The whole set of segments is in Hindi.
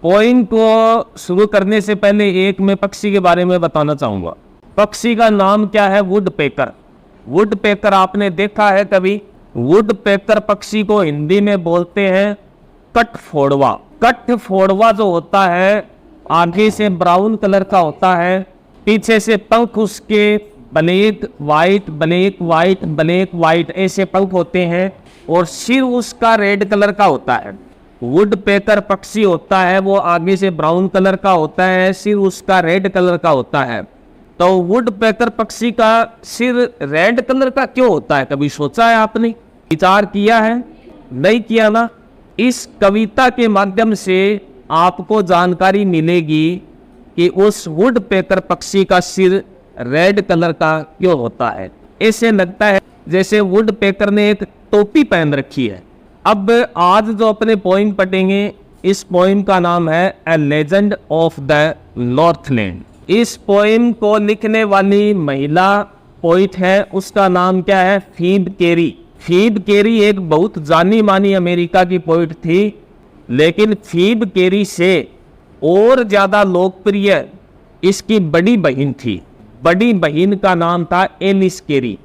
पोइम को शुरू करने से पहले एक मैं पक्षी के बारे में बताना चाहूंगा। पक्षी का नाम क्या है? Would picker. वुड पेकर आपने देखा है कभी? वुड पेकर पक्षी को हिंदी में बोलते हैं कठफोड़वा। कठफोड़वा जो होता है आगे से ब्राउन कलर का होता है, पीछे से पंख उसके black white black white black white ऐसे पंख होते हैं और सिर उसका रेड कलर का होता है। वुड पेकर पक्षी होता है वो आगे से ब्राउन कलर का होता है, सिर उसका रेड कलर का होता है। तो वुड पेकर पक्षी का सिर रेड कलर का क्यों होता है? कभी सोचा है आपने? विचार किया है? नहीं किया ना? इस कविता के माध्यम से आपको जानकारी मिलेगी कि उस वुड पेकर पक्षी का सिर रेड कलर का क्यों होता है। ऐसे लगता है जैसे वुड पेकर ने एक टोपी पहन रखी है। अब आज जो अपने पोइम पढ़ेंगे, इस पोइम का नाम है ए लेजेंड ऑफ द नॉर्थलैंड। इस पोइम को लिखने वाली महिला पोइट है, उसका नाम क्या है? फीब केरी। फीब केरी एक बहुत जानी मानी अमेरिका की पोइट थी, लेकिन फीब केरी से और ज्यादा लोकप्रिय इसकी बड़ी बहन थी। बड़ी बहन का नाम था एलिस केरी।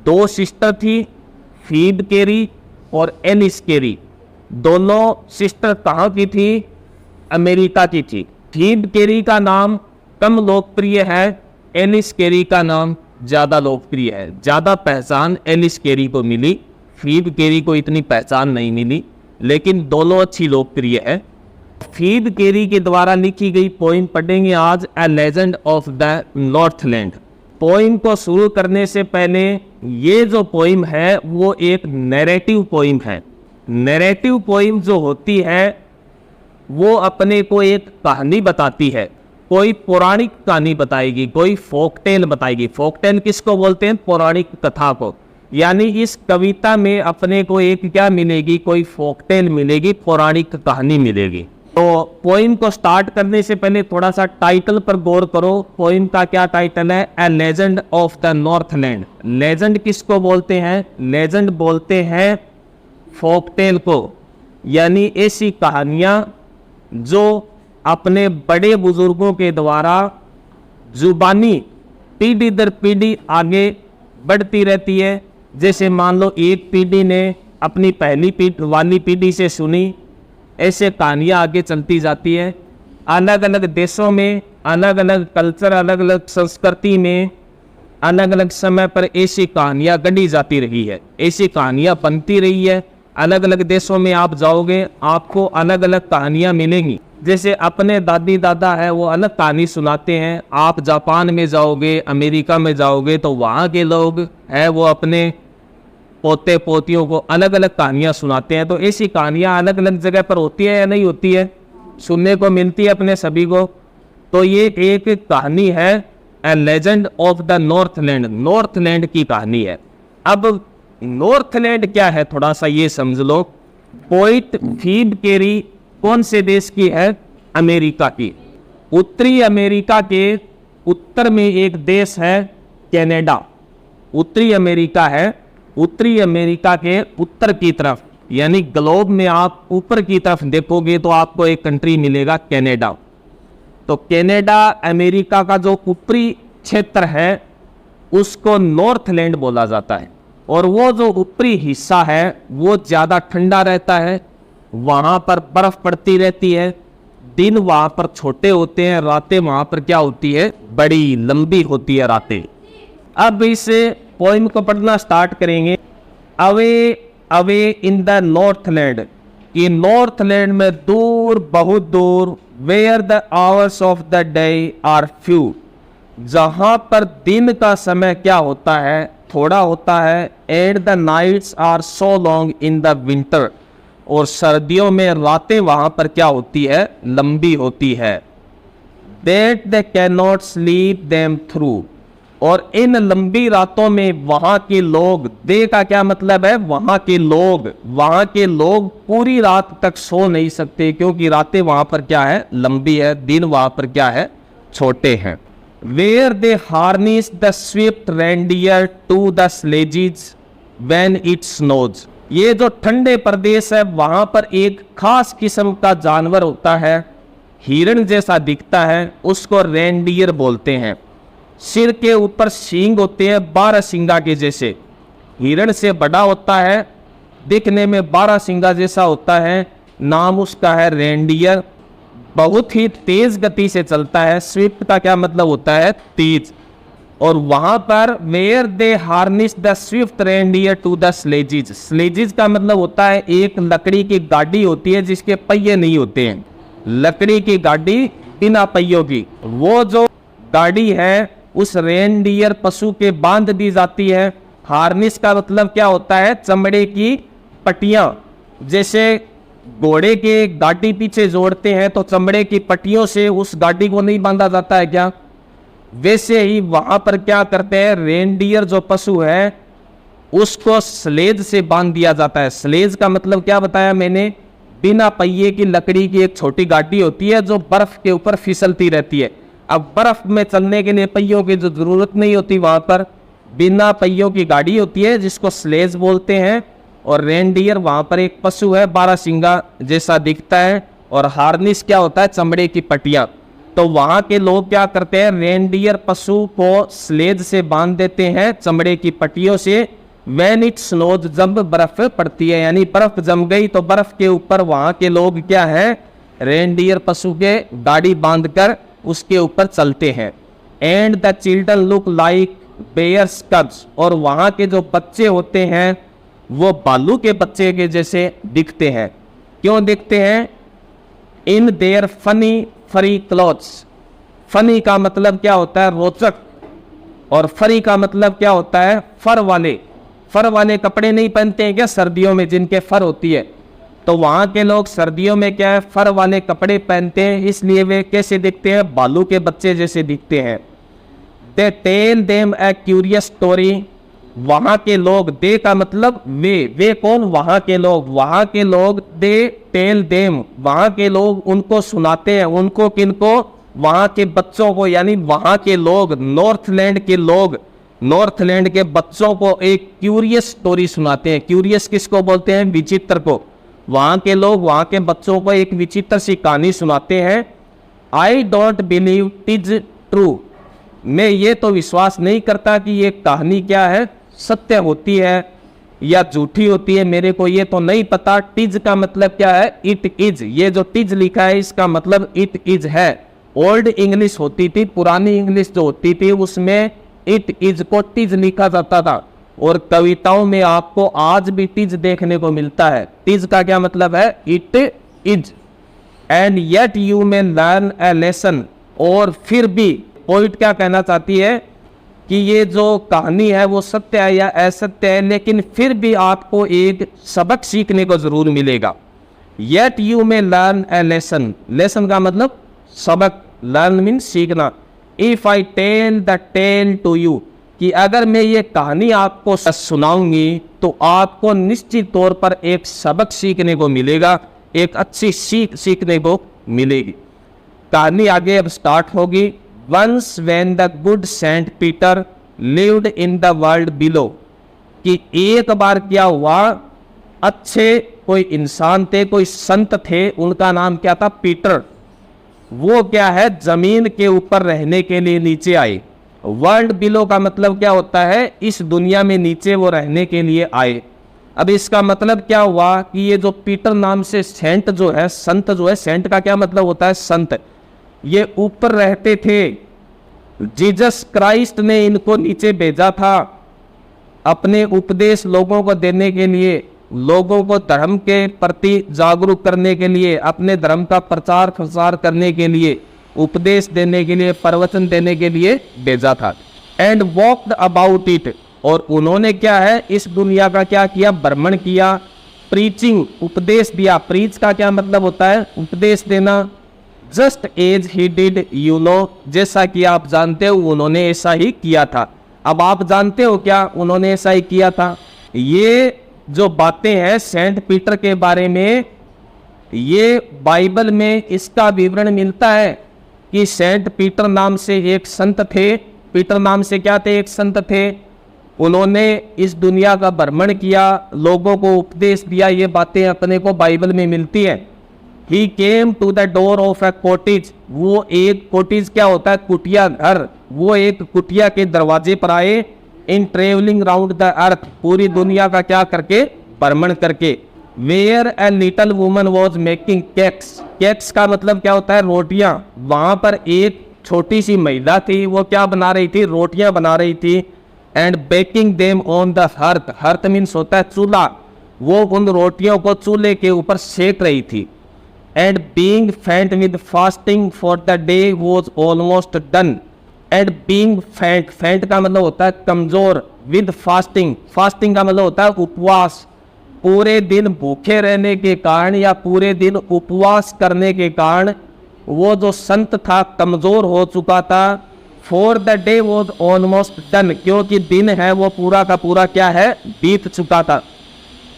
दो सिस्टर थी, फीब केरी और एलिस केरी। दोनों सिस्टर कहाँ की थी? अमेरिका की थी। फीब केरी का नाम कम लोकप्रिय है, एलिस केरी का नाम ज्यादा लोकप्रिय है। ज्यादा पहचान एलिस केरी को मिली, फीब केरी को इतनी पहचान नहीं मिली, लेकिन दोनों अच्छी लोकप्रिय है। फीब केरी के द्वारा लिखी गई पोइम पढ़ेंगे आज, ए legend of the Northland. Poem को शुरू करने से पहले ये जो पोइम है वो एक नैरेटिव पोइम है। नैरेटिव पोइम जो होती है वो अपने को एक कहानी बताती है, कोई पौराणिक कहानी बताएगी, कोई फोकटेल बताएगी। फोकटेल किसको बोलते हैं? पौराणिक कथा को। यानी इस कविता में अपने को एक क्या मिलेगी? कोई फोकटेल मिलेगी, पौराणिक कहानी मिलेगी। तो पोइम को स्टार्ट करने से पहले थोड़ा सा टाइटल पर गौर करो। पोइम का क्या टाइटल है? ए legend of the Northland. Legend किसको बोलते हैं? लेजेंड बोलते हैं फोकटेल को, यानी ऐसी कहानियां जो अपने बड़े बुजुर्गों के द्वारा जुबानी पीढ़ी दर पीढ़ी आगे बढ़ती रहती है। जैसे मान लो एक पीढ़ी ने अपनी पहली वाली पीढ़ी से सुनी, ऐसे कहानियाँ आगे चलती जाती है। अलग अलग देशों में अलग अलग कल्चर, अलग अलग संस्कृति में अलग अलग समय पर ऐसी कहानियाँ गढ़ी जाती रही है, ऐसी कहानियाँ बनती रही है। अलग अलग देशों में आप जाओगे आपको अलग अलग कहानियाँ मिलेंगी। जैसे अपने दादी दादा है वो अलग कहानी सुनाते हैं। आप जापान में जाओगे, अमेरिका में जाओगे तो वहाँ के लोग हैं वो अपने पोते पोतियों को अलग अलग कहानियाँ सुनाते हैं। तो ऐसी कहानियाँ अलग अलग जगह पर होती है या नहीं होती है? सुनने को मिलती है अपने सभी को। तो ये एक कहानी है, ए legend of the Northland. Northland की कहानी है। अब नॉर्थलैंड क्या है थोड़ा सा ये समझ लो। पोइट फीब केरी कौन से देश की है? अमेरिका की। उत्तरी अमेरिका के उत्तर में एक देश है कनाडा। उत्तरी अमेरिका है, उत्तरी अमेरिका के उत्तर की तरफ, यानी ग्लोब में आप ऊपर की तरफ देखोगे तो आपको एक कंट्री मिलेगा कनाडा। तो कनाडा अमेरिका का जो ऊपरी क्षेत्र है उसको नॉर्थलैंड बोला जाता है। और वो जो ऊपरी हिस्सा है वो ज़्यादा ठंडा रहता है, वहाँ पर बर्फ पड़ती रहती है, दिन वहाँ पर छोटे होते हैं, रातें वहाँ पर क्या होती है? बड़ी लंबी होती है रातें। अब इस पोइम को पढ़ना स्टार्ट करेंगे। Away away in the Northland, कि नॉर्थलैंड में दूर बहुत दूर, where the hours of the day are few, जहाँ पर दिन का समय क्या होता है? थोड़ा होता है। And the nights are so long in the winter, और सर्दियों में रातें वहाँ पर क्या होती है? लंबी होती है। That they can not sleep them through, और इन लंबी रातों में वहाँ के लोग, दे का क्या मतलब है? वहाँ के लोग पूरी रात तक सो नहीं सकते, क्योंकि रातें वहाँ पर क्या है? लंबी है, दिन वहाँ पर क्या है? छोटे हैं। Where they harness the swift reindeer to the sledges when it snows, ये जो ठंडे प्रदेश है वहाँ पर एक खास किस्म का जानवर होता है हिरण जैसा दिखता है उसको रेनडियर बोलते हैं। सिर के ऊपर सींग होते हैं 12 सिंगा के जैसे, हिरण से बड़ा होता है, दिखने में 12 सिंगा जैसा होता है, नाम उसका है रेनडियर। बहुत ही तेज गति से चलता है, स्विफ्ट का क्या मतलब होता है तेज। और वहां पर where they harness the swift reindeer to the sledges, sledges का मतलब होता है एक लकड़ी की गाड़ी होती है जिसके पहिए नहीं होते हैं, लकड़ी की गाड़ी बिना पहियों की, वो जो गाड़ी है उस रेनडियर पशु के बांध दी जाती है। हार्निश का मतलब क्या होता है चमड़े की पट्टियां, जैसे घोड़े के गाड़ी पीछे जोड़ते हैं तो चमड़े की पट्टियों से उस गाड़ी को नहीं बांधा जाता है क्या, वैसे ही वहां पर क्या करते हैं रेनडियर जो पशु है उसको स्लेज से बांध दिया जाता है। स्लेज का मतलब क्या बताया मैंने, बिना पहिए की लकड़ी की एक छोटी गाड़ी होती है जो बर्फ के ऊपर फिसलती रहती है। अब बर्फ में चलने के लिए पहियों की जो जरूरत नहीं होती, वहां पर बिना पहियों की गाड़ी होती है जिसको स्लेज बोलते हैं। और रेनडियर वहां पर एक पशु है 12 सिंगा जैसा दिखता है। और हार्निश क्या होता है चमड़े की पट्टियां। तो वहां के लोग क्या करते हैं रेनडियर पशु को स्लेज से बांध देते हैं चमड़े की पट्टियों से। व्हेन इट स्नोज, जब बर्फ पड़ती है, यानी बर्फ जम गई तो बर्फ के ऊपर वहां के लोग क्या है रेनडियर पशु के गाड़ी बांधकर उसके ऊपर चलते हैं। And the children look like bears cubs, और वहां के जो बच्चे होते हैं वो भालू के बच्चे के जैसे दिखते हैं। क्यों दिखते हैं, इन देयर फनी फरी क्लॉथ्स, फनी का मतलब क्या होता है रोचक, और फरी का मतलब क्या होता है फर वाले। फर वाले कपड़े नहीं पहनते हैं क्या सर्दियों में, जिनके फर होती है, तो वहां के लोग सर्दियों में क्या है फर वाले कपड़े पहनते हैं, इसलिए वे कैसे दिखते हैं भालू के बच्चे जैसे दिखते हैं। They tell them a curious story, वहां के लोग, दे का मतलब वे कौन, वहां के लोग, वहां के लोग दे टेल देम, वहां के लोग उनको सुनाते हैं, उनको किनको, वहां के बच्चों को, यानी वहां के लोग नॉर्थलैंड के लोग, नॉर्थलैंड के बच्चों को एक क्यूरियस स्टोरी सुनाते हैं। क्यूरियस किसको बोलते हैं, विचित्र को। वहां के लोग वहां के बच्चों को एक विचित्र सी कहानी सुनाते हैं। I don't believe it is true, मैं ये तो विश्वास नहीं करता कि ये कहानी क्या है सत्य होती है या झूठी होती है, मेरे को ये तो नहीं पता। टिज का मतलब क्या है, इट इज, ये जो टिज लिखा है इसका मतलब इट इज है। ओल्ड इंग्लिश होती थी, पुरानी इंग्लिश जो होती थी उसमें इट इज को टिज लिखा जाता था। और कविताओं में आपको आज भी टिज देखने को मिलता है। टिज का क्या मतलब है, it is. And yet you may learn a lesson, और फिर भी पॉइंट क्या कहना चाहती है कि ये जो कहानी है वो सत्य है या असत्य है, लेकिन फिर भी आपको एक सबक सीखने को जरूर मिलेगा। Yet you may learn a lesson, lesson का मतलब सबक, लर्न मीन सीखना। If I tell the tale to you, कि अगर मैं ये कहानी आपको सुनाऊंगी तो आपको निश्चित तौर पर एक सबक सीखने को मिलेगा, एक अच्छी सीख सीखने को मिलेगी। कहानी आगे अब स्टार्ट होगी। Once when the good Saint Peter lived in the world below, कि एक बार क्या हुआ, अच्छे कोई इंसान थे, कोई संत थे, उनका नाम क्या था पीटर। वो क्या है जमीन के ऊपर रहने के लिए नीचे आए। वर्ल्ड बिलो का मतलब क्या होता है, इस दुनिया में नीचे वो रहने के लिए आए। अब इसका मतलब क्या हुआ कि ये जो पीटर नाम से सेंट जो है, संत जो है, सेंट का क्या मतलब होता है संत, ये ऊपर रहते थे। जीसस क्राइस्ट ने इनको नीचे भेजा था अपने उपदेश लोगों को देने के लिए, लोगों को धर्म के प्रति जागरूक करने के लिए, अपने धर्म का प्रचार प्रसार करने के लिए, उपदेश देने के लिए, प्रवचन देने के लिए भेजा था। एंड वॉक्ड अबाउट इट, और उन्होंने क्या है इस दुनिया का क्या किया, भ्रमण किया। प्रीचिंग, उपदेश दिया। प्रीच का क्या मतलब होता है, उपदेश देना। Just as he did you know, जैसा कि आप जानते हो उन्होंने ऐसा ही किया था। अब आप जानते हो क्या उन्होंने ऐसा ही किया था। ये जो बातें हैं सेंट पीटर के बारे में, ये बाइबल में इसका विवरण मिलता है कि सेंट पीटर नाम से एक संत थे। पीटर नाम से क्या थे, एक संत थे। उन्होंने इस दुनिया का भ्रमण किया, लोगों को उपदेश दिया। ये बातें अपने को बाइबल में मिलती है। He came to the door of a cottage, वो एक कॉटेज क्या होता है, कुटिया घर, वो एक कुटिया के दरवाजे पर आए। In travelling round the earth, पूरी दुनिया का क्या करके, भ्रमण करके। Where a little woman was making cakes, cakes का मतलब क्या होता है, रोटियां। वहां पर एक छोटी सी महिला थी, वो क्या बना रही थी, रोटियां बना रही थी। And baking them on the hearth, hearth means होता है चूल्हा, वो उन रोटियों को चूल्हे के ऊपर सेक रही थी। And being faint with fasting for the day was almost done. And being faint, faint का मतलब होता है कमजोर, विद फास्टिंग, फास्टिंग का मतलब होता है उपवास, पूरे दिन भूखे रहने के कारण या पूरे दिन उपवास करने के कारण वो जो संत था कमजोर हो चुका था। For the day was almost done, क्योंकि दिन है वो पूरा का पूरा क्या है, बीत चुका था।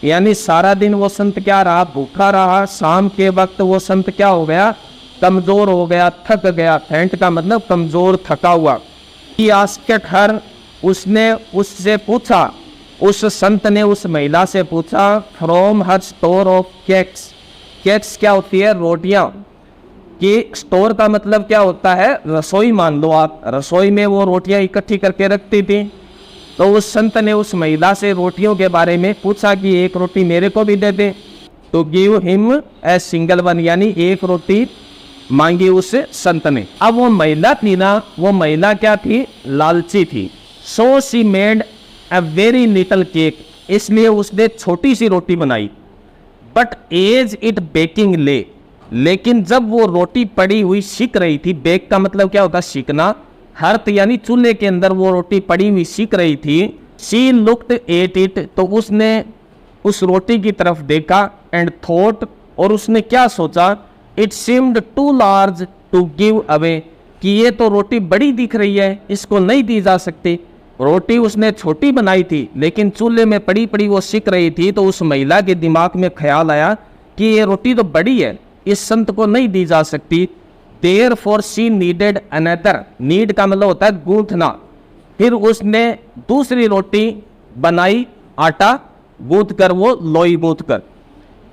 यानी सारा दिन वो संत क्या रहा, भूखा रहा। शाम के वक्त वो संत क्या हो गया, कमजोर हो गया, थक गया। फैंट का मतलब कमजोर, थका हुआ। He asked her, उसने उससे पूछा, उस संत ने उस महिला से पूछा, from her store of cakes, cakes क्या होती है, रोटियां। कि स्टोर का मतलब क्या होता है, रसोई मान लो आप, रसोई में वो रोटियां इकट्ठी करके रखती थी। तो उस संत ने उस महिला से रोटियों के बारे में पूछा कि एक रोटी मेरे को भी दे दे। तो give him a single one, यानी एक रोटी मांगी उस संत ने। अब वो महिला थी ना, वो महिला क्या थी, लालची थी। So she made a very little cake, इसलिए उसने छोटी सी रोटी बनाई। बट एज इट बेकिंग ले, लेकिन जब वो रोटी पड़ी हुई सिक रही थी, बेक का मतलब क्या होता है, सिकना, हर्थ यानी चूल्हे के अंदर वो रोटी पड़ी हुई सिक रही थी। शी लुक्ड एट इट, तो उसने उस रोटी की तरफ देखा। एंड थॉट, और उसने क्या सोचा, it seemed too large to give away, कि ये तो रोटी बड़ी दिख रही है, इसको नहीं दी जा सकती। रोटी उसने छोटी बनाई थी, लेकिन चूल्हे में पड़ी पड़ी वो सिक रही थी। तो उस महिला के दिमाग में ख्याल आया कि ये रोटी तो बड़ी है, इस संत को नहीं दी जा सकती। Therefore she needed another, need का मतलब होता है गूंथना। फिर उसने दूसरी रोटी बनाई, आटा गूंथ कर, वो लोई गूंथ कर।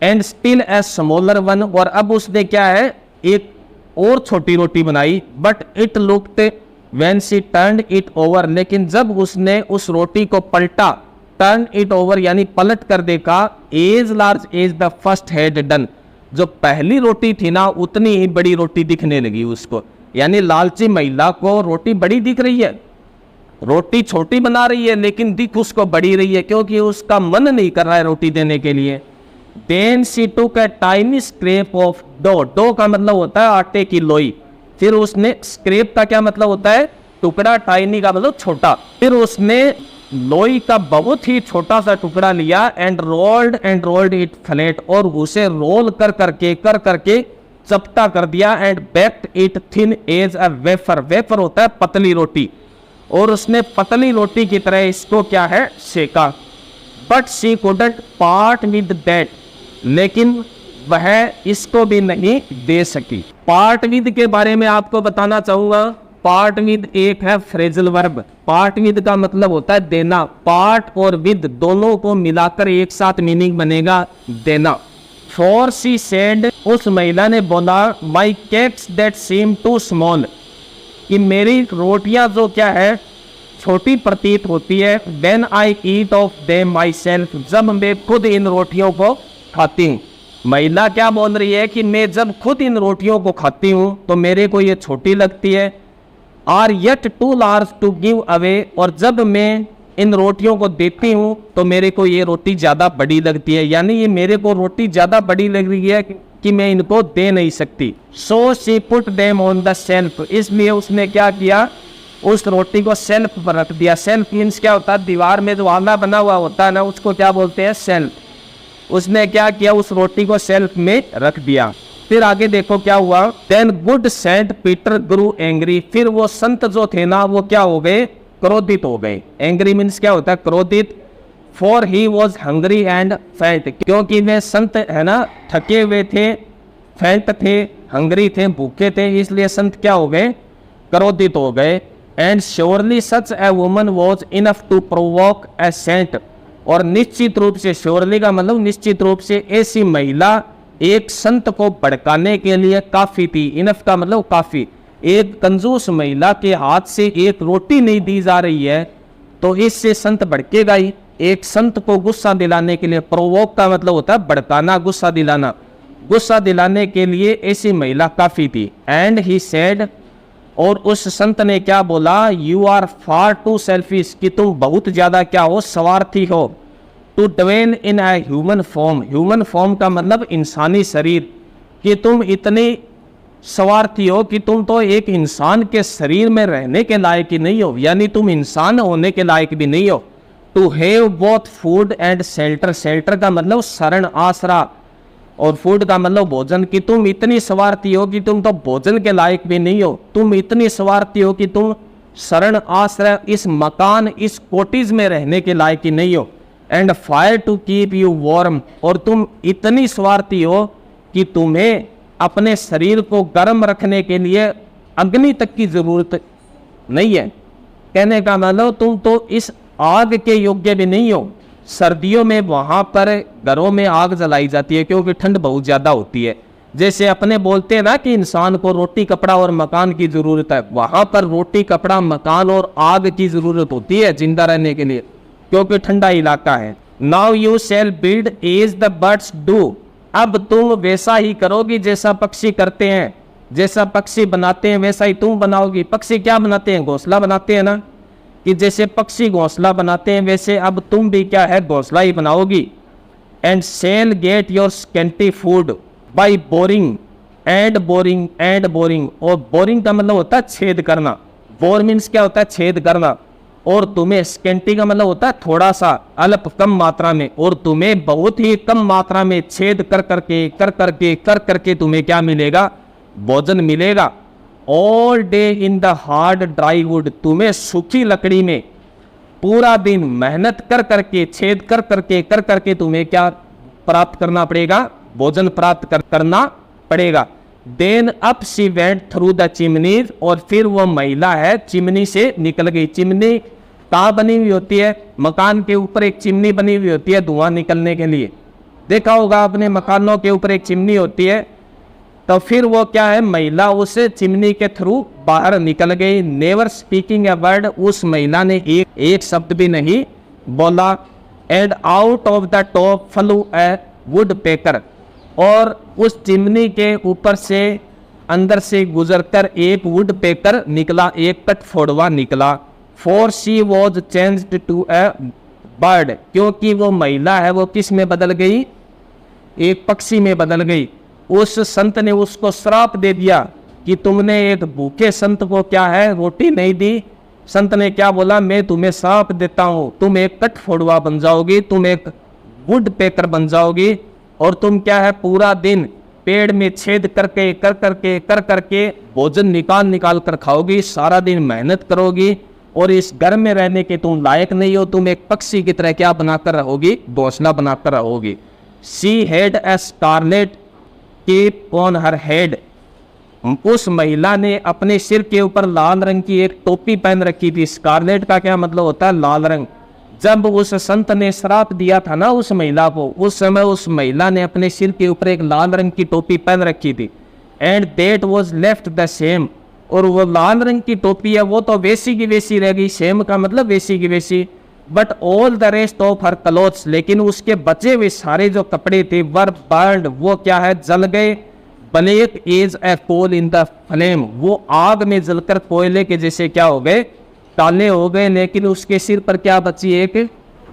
And still a smaller one, और अब उसने क्या है, एक और छोटी रोटी बनाई। But it looked when she turned it over, लेकिन जब उसने उस रोटी को पलटा, टर्न इट ओवर यानी पलट कर देखा, as large as the first had done, जो पहली रोटी थी ना उतनी ही बड़ी रोटी दिखने लगी उसको। यानी लालची महिला को रोटी बड़ी दिख रही है, रोटी छोटी बना रही है, लेकिन दिख उसको बड़ी रही है, क्योंकि उसका मन नहीं कर रहा है रोटी देने के लिए। Then she took a tiny scrap of dough, dough का मतलब होता है आटे की लोई। फिर उसने, स्क्रैप का क्या मतलब होता है, टुकड़ा, टाइनी का मतलब छोटा। फिर उसने लोई का बहुत ही छोटा सा टुकड़ा लिया। एंड रोल्ड इट फ्लैट, और उसे रोल कर करके चपटा कर दिया। And baked it thin as a wafer, wafer होता है पतली रोटी, और उसने पतली रोटी की तरह इसको क्या है, सेका। But she couldn't part with that, लेकिन वह इसको भी नहीं दे सकी। पार्ट विद के बारे में आपको बताना चाहूंगा। पार्ट विद एक है फ्रेजल वर्ब, पार्ट विद का मतलब होता है देना। पार्ट और विद दोनों को मिलाकर एक साथ मीनिंग बनेगा देना। फॉर शी सेड, उस महिला ने बोला, my cakes that seem too small, कि मेरी रोटियां जो क्या है, छोटी प्रतीत होती है। When I eat of them my self, जब मैं खुद इन रोटियों को खाती हूँ। महिला क्या बोल रही है कि मैं जब खुद इन रोटियों को खाती हूँ तो मेरे को ये छोटी लगती है। Are yet too large to give away, और जब मैं इन रोटियों को देती हूँ तो मेरे को ये रोटी ज़्यादा बड़ी लगती है। यानी ये मेरे को रोटी ज़्यादा बड़ी लग रही है कि मैं इनको दे नहीं सकती। So she put them on the shelf, इसलिए उसने क्या किया, उस रोटी को शेल्फ पर रख दिया। शेल्फ मीन्स क्या होता है, दीवार में जो आला बना हुआ होता है ना, उसको क्या बोलते हैं, शेल्फ। उसने क्या किया, उस रोटी को शेल्फ में रख दिया। फिर आगे देखो क्या हुआ। देन गुड सेंट पीटर ग्रू एंग्री, फिर वो संत जो थे ना वो क्या हो गए, क्रोधित हो गए। एंग्री मीन्स क्या होता है, क्रोधित। For he was hungry and faint, क्योंकि वे संत है ना थके हुए थे, फैंट थे, हंग्री थे, भूखे थे, इसलिए संत क्या हो गए, क्रोधित हो गए। And surely such a woman was enough to provoke a saint, और निश्चित रूप से, श्योरली का मतलब निश्चित रूप से, ऐसी महिला एक संत को भड़काने के लिए काफी थी। इनफ का मतलब काफी। एक कंजूस महिला के हाथ से एक रोटी नहीं दी जा रही है तो इससे संत भड़केगा ही। एक संत को गुस्सा दिलाने के लिए, प्रोवोक का मतलब होता है भड़काना, गुस्सा दिलाना, गुस्सा दिलाने के लिए ऐसी महिला काफी थी। एंड ही सेड, और उस संत ने क्या बोला, you are far too selfish, कि तुम बहुत ज्यादा क्या हो, स्वार्थी हो। To dwell in a human form, human form का मतलब इंसानी शरीर, कि तुम इतनी स्वार्थी हो कि तुम तो एक इंसान के शरीर में रहने के लायक ही नहीं हो, यानी तुम इंसान होने के लायक भी नहीं हो। To have both food and shelter, shelter का मतलब शरण आसरा, और फूड का मतलब भोजन, कि तुम इतनी स्वार्थी हो कि तुम तो भोजन के लायक भी नहीं हो। तुम इतनी स्वार्थी हो कि तुम शरण आश्रय, इस मकान, इस कोटिज में रहने के लायक ही नहीं हो। And fire to keep you warm, और तुम इतनी स्वार्थी हो कि तुम्हें अपने शरीर को गर्म रखने के लिए अग्नि तक की जरूरत नहीं है। कहने का मतलब तुम तो इस आग के योग्य भी नहीं हो। सर्दियों में वहां पर घरों में आग जलाई जाती है क्योंकि ठंड बहुत ज्यादा होती है। जैसे अपने बोलते हैं ना कि इंसान को रोटी कपड़ा और मकान की जरूरत है, वहां पर रोटी कपड़ा मकान और आग की जरूरत होती है जिंदा रहने के लिए, क्योंकि ठंडा इलाका है। Now you shall build as the birds do, अब तुम वैसा ही करोगी जैसा पक्षी करते हैं, जैसा पक्षी बनाते हैं वैसा ही तुम बनाओगी। पक्षी क्या बनाते हैं, घोंसला बनाते हैं ना, कि जैसे पक्षी घोंसला बनाते हैं वैसे अब तुम भी क्या है, घोंसला ही बनाओगी। And shall get your scanty food by boring, and boring, and boring, और बोरिंग का मतलब होता है छेद करना। बोर मीन्स क्या होता है, छेद करना। और तुम्हें स्केंटी का मतलब होता है थोड़ा सा, अल्प, कम मात्रा में, और तुम्हें बहुत ही कम मात्रा में छेद कर करके तुम्हें क्या मिलेगा, भोजन मिलेगा। All day in the hard dry would, तुम्हें सूखी लकड़ी में पूरा दिन मेहनत कर करके, छेद कर करके तुम्हें क्या प्राप्त करना पड़ेगा, भोजन प्राप्त करना पड़ेगा। Then up she went through the chimneys, और फिर वो महिला है चिमनी से निकल गई। चिमनी कहाँ बनी हुई होती है, मकान के ऊपर एक चिमनी बनी हुई होती है धुआं निकलने के लिए, देखा होगा अपने मकानों के ऊपर एक चिमनी होती है। तो फिर वो क्या है, महिला उस चिमनी के थ्रू बाहर निकल गई। नेवर स्पीकिंग ए वर्ड, उस महिला ने एक शब्द भी नहीं बोला। And out of the top flu A would picker, और उस चिमनी के ऊपर से अंदर से गुजरकर एक वुड पेकर निकला, एक कटफोड़वा निकला। For she was changed to a bird, क्योंकि वो महिला है वो किस में बदल गई, एक पक्षी में बदल गई। उस संत ने उसको श्राप दे दिया कि तुमने एक भूखे संत को क्या है, रोटी नहीं दी। संत ने क्या बोला, मैं तुम्हें श्राप देता हूं, तुम एक कटफोड़वा बन जाओगी, तुम एक वुड पेकर बन जाओगी, और तुम क्या है पूरा दिन पेड़ में छेद कर करके भोजन निकाल कर खाओगी, सारा दिन मेहनत करोगी, और इस घर में रहने के तुम लायक नहीं हो, तुम एक पक्षी की तरह क्या बनाकर रहोगी, घोंसला बनाकर रहोगी। She had a scarlet cape on her head, उस महिला ने अपने सिर के ऊपर लाल रंग की एक टोपी पहन रखी थी। स्कारलेट का क्या मतलब होता है, लाल रंग। जब उस संत ने श्राप दिया था ना उस महिला को, उस समय उस महिला ने अपने सिर के ऊपर एक लाल रंग की टोपी पहन रखी थी। And that was left the same, और वो लाल रंग की टोपी है वो तो वैसी की वैसी रह गई, सेम का मतलब वैसी की वैसी। But all the rest of her clothes, लेकिन उसके बचे हुए सारे जो कपड़े थे वर बर्न्ड, वो क्या है, जल गए। Black as a coal in the flame, वो आग में जलकर कोयले के जैसे क्या हो गए, काले हो गए। लेकिन उसके सिर पर क्या बची, एक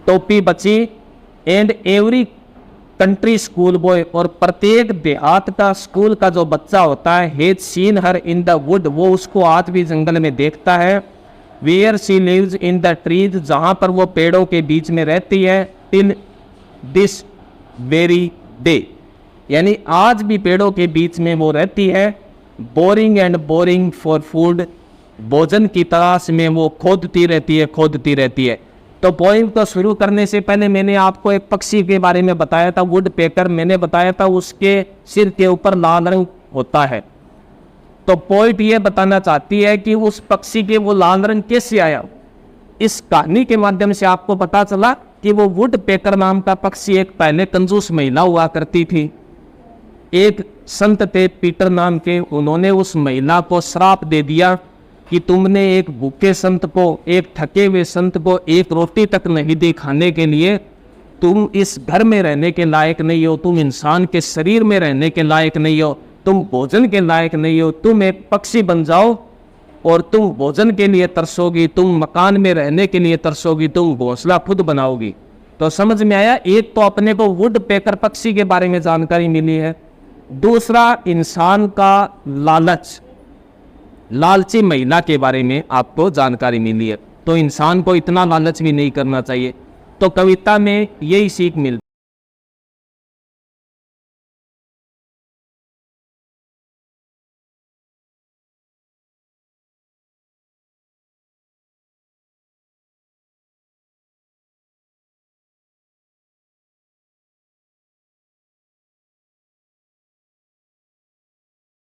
टोपी बची। And every country school boy, और प्रत्येक देहात का स्कूल का जो बच्चा होता है, has seen her in the wood, वो उसको आज भी जंगल में देखता है। Where she lives in the trees, जहां पर वो पेड़ों के बीच में रहती है। टिल दिस वेरी डे, यानी आज भी पेड़ों के बीच में वो रहती है। Boring and boring for food, भोजन की तलाश में वो खोदती रहती है। तो पॉइंट को शुरू करने से पहले मैंने आपको एक पक्षी के बारे में बताया था, वुड पेकर। मैंने बताया था उसके सिर के ऊपर लाल रंग होता है। तो पॉइंट ये बताना चाहती है कि उस पक्षी के वो लाल रंग कैसे आया। इस कहानी के माध्यम से आपको पता चला कि वो वुड पेकर नाम का पक्षी एक पहले कंजूस महिला हुआ करती थी। एक संत थे पीटर नाम के, उन्होंने उस महिला को श्राप दे दिया कि तुमने एक भूखे संत को, एक थके हुए संत को एक रोटी तक नहीं दी खाने के लिए, तुम इस घर में रहने के लायक नहीं हो, तुम इंसान के शरीर में रहने के लायक नहीं हो, तुम भोजन के लायक नहीं हो, तुम एक पक्षी बन जाओ और तुम भोजन के लिए तरसोगी, तुम मकान में रहने के लिए तरसोगी, तुम घोंसला खुद बनाओगी। तो समझ में आया, एक तो अपने को वुड पेकर पक्षी के बारे में जानकारी मिली है, दूसरा इंसान का लालच, लालची महिला के बारे में आपको जानकारी मिली है। तो इंसान को इतना लालच भी नहीं करना चाहिए। तो कविता में यही सीख मिलती